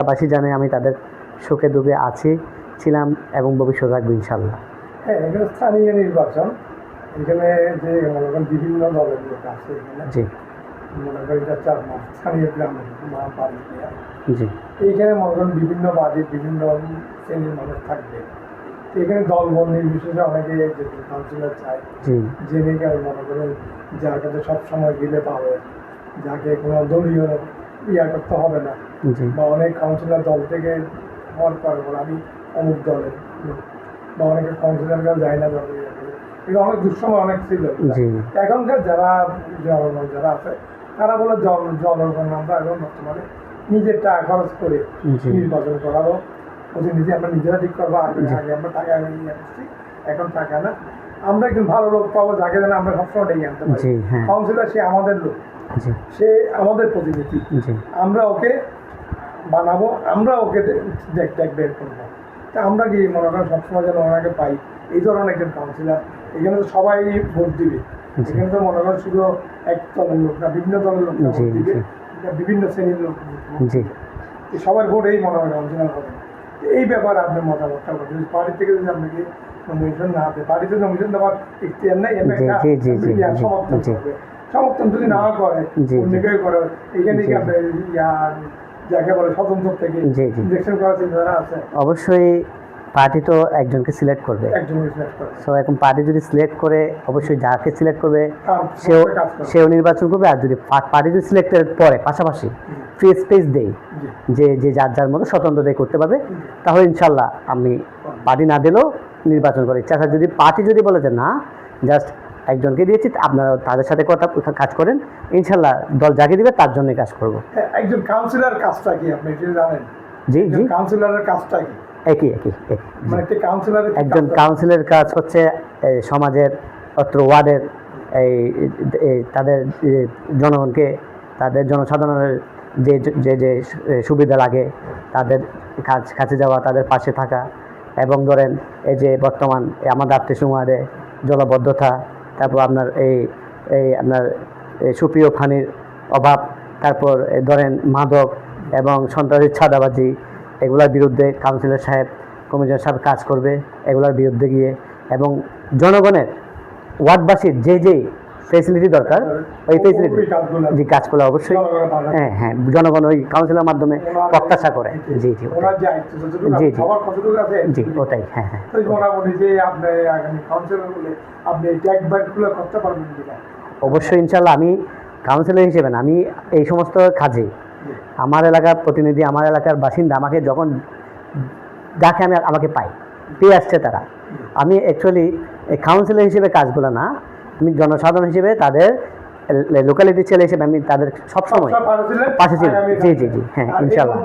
বাসী জানে আমি তাদের সুখে দুঃখে আছি, ছিলাম এবং ভবিষ্যৎ রাখবো ইনশাল্লাহ। হ্যাঁ, এখানে স্থানীয় নির্বাচন, এখানে যে মনে করেন বিভিন্ন দলের লোক আছে, এখানে জি মনে করেন এটা 4 মাস স্থানীয় গ্রামের জি এইখানে মনে করেন বিভিন্ন বাড়ির বিভিন্ন শ্রেণীর মানুষ থাকবে। তো এখানে দলবল নির্বিশেষে অনেকে যে কাউন্সিলর চায়, জি জেনে গেলে মনে করেন যার কাছে সবসময় গেলে পাবে, যাকে কোনো দলীয় করতে হবে না, জি বা অনেক কাউন্সিলর দল থেকে হওয়ার পরে বলে আমি অমুক দলের লোক, বা অনেকে কাউন্সিলর কাছে যায় না দলের এটা অনেক দুঃসময় অনেক ছিল। জি এখনকার যারা জনগণ যারা আছে তারা বলে জনগণ আমরা এখন বর্তমানে নিজের টাকা খরচ করে নির্বাচন করাবো, প্রতিনিধি আমরা নিজেরা ঠিক করবো। আগে আমরা টাকা নিয়ে আসছি, এখন টাকা না, আমরা একজন ভালো লোক পাবো যাকে যেন আমরা সবসময় ডেকে আনতে পারি। কাউন্সিলর সে আমাদের লোক, সে আমাদের প্রতিনিধি, আমরা ওকে বানাবো, আমরা ওকে বের করবো। তা আমরা কি মনে করেন সবসময় যেন ওনাকে পাই এই ধরনের একজন কাউন্সিলর। এখানে তো সবাই ভোট দিবে, এখানে তো মনে করেন শুধু এক দলের লোক না, বিভিন্ন দলের লোক ভোট দিবে, বিভিন্ন শ্রেণীর লোক সবার ভোট এই মনে হয় কাউন্সিলর হবে। এই ব্যাপারে আপনার মতামতটা বলছেন, পার্টি থেকে যদি আপনাকে নমিনেশন না দেয়, পার্টিতে নমিনেশন দেওয়ার ইখতিয়ার নেই, সমর্থন করবে, সমর্থন যদি না করে অন্য কেউ করে, এখানে কি আপনার যাকে বলে স্বতন্ত্র থেকে ইলেকশন করার চিন্তাধারা আছে? অবশ্যই পার্টি তো একজনকে সিলেক্ট করবে, সো এখন পার্টি যদি সিলেক্ট করে অবশ্যই যাকে সিলেক্ট করবে সেও নির্বাচন করবে। আর যদি পার্টি যদি সিলেক্টের পরে পাশাপাশি ফ্রি স্পেস দেয়, যে যে যার যার মতো স্বতন্ত্র দিয়ে করতে পারবে, তাহলে ইনশাল্লাহ আমি পার্টি না দিলেও নির্বাচন করে ইচ্ছা। যদি পার্টি যদি বলে যে না জাস্ট একজনকে দিয়েছি, আপনারা তাদের সাথে কাজ করেন, ইনশাল্লাহ দল যাকে দিবে তার জন্যই কাজ করবো। একজন কাউন্সিলর কাজটা কি আপনি জানেন? জি জি, কাউন্সিলরের কাজটা কি? একই। মানে একজন কাউন্সিলরের কাজ হচ্ছে সমাজের অত্র ওয়ার্ডের তাদের জনগণকে, তাদের জনসাধারণের যে যে যে সুবিধা লাগে তাদের কাছে যাওয়া, তাদের পাশে থাকা। এবং ধরেন এই যে বর্তমান আমাদের আত্মীয় সমাজে জলবদ্ধতা, তারপর আপনার এই আপনার সুপ্রিয় পানির অভাব, তারপর ধরেন মাদক এবং সন্ত্রাসী চাঁদাবাজি, এগুলোর বিরুদ্ধে কাউন্সিলর সাহেব, কমিশনার সাহেব কাজ করবে এগুলোর বিরুদ্ধে গিয়ে। এবং জনগণের ওয়ার্ডবাসীর যে যে ফেসিলিটি দরকার ওই ফেসিলিটি কাজগুলো অবশ্যই হ্যাঁ জনগণ ওই কাউন্সিলের মাধ্যমে প্রত্যাশা করে। জি জি জি জি ওটাই। হ্যাঁ হ্যাঁ, অবশ্যই ইনশাল্লাহ। আমি কাউন্সিলর হিসেবে না, আমি এই সমস্ত কাজে আমার এলাকার প্রতিনিধি, আমার এলাকার বাসিন্দা আমাকে যখন যাকে আমাকে পেয়ে আসছে তারা, আমি অ্যাকচুয়ালি কাউন্সিলর হিসেবে কাজগুলো না, আমি জনসাধারণ হিসেবে তাদের লোকালিটি ছেলে হিসেবে আমি তাদের সবসময় পাশে ছিলাম। জি জি জি হ্যাঁ ইনশাল্লাহ।